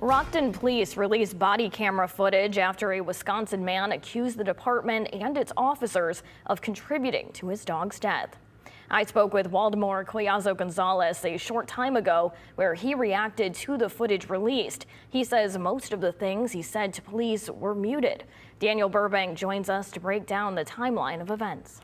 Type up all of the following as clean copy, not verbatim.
Rockton Police released body camera footage after a Wisconsin man accused the department and its officers of contributing to his dog's death. I spoke with Waldemar Collazo Gonzalez a short time ago where he reacted to the footage released. He says most of the things he said to police were muted. Daniel Burbank joins us to break down the timeline of events.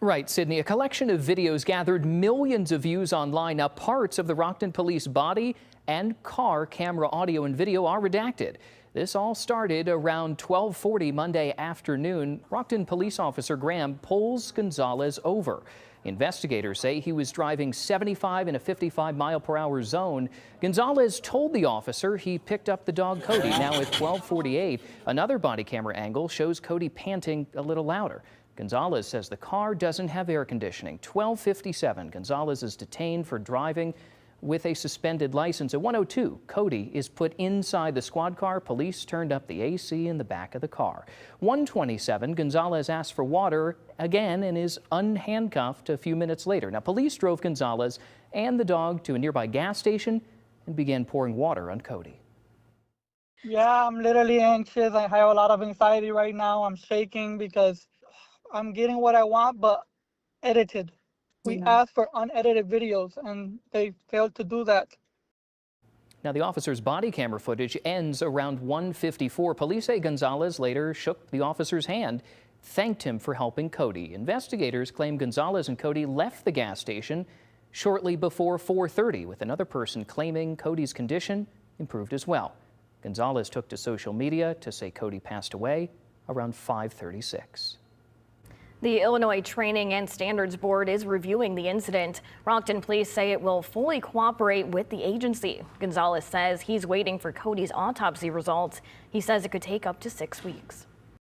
Right, Sydney. A collection of videos gathered millions of views online. Now, parts of the Rockton Police body and car camera audio and video are redacted. This all started around 12:40 Monday afternoon. Rockton Police Officer Graham pulls Gonzalez over. Investigators say he was driving 75 in a 55-mile-per-hour zone. Gonzalez told the officer he picked up the dog Cody. Now at 12:48, another body camera angle shows Cody panting a little louder. Gonzalez says the car doesn't have air conditioning. 12:57, Gonzalez is detained for driving with a suspended license. At 1:02, Cody is put inside the squad car. Police turned up the AC in the back of the car. 1:27, Gonzalez asked for water again and is unhandcuffed a few minutes later. Now, police drove Gonzalez and the dog to a nearby gas station and began pouring water on Cody. Yeah, I'm literally anxious. I have a lot of anxiety right now. I'm shaking because I'm getting what I want, but edited. We asked for unedited videos, and they failed to do that. Now, the officer's body camera footage ends around 1:54. Police say Gonzalez later shook the officer's hand, thanked him for helping Cody. Investigators claim Gonzalez and Cody left the gas station shortly before 4:30, with another person claiming Cody's condition improved as well. Gonzalez took to social media to say Cody passed away around 5:36. The Illinois Training and Standards Board is reviewing the incident. Rockton Police say it will fully cooperate with the agency. Gonzalez says he's waiting for Cody's autopsy results. He says it could take up to 6 weeks.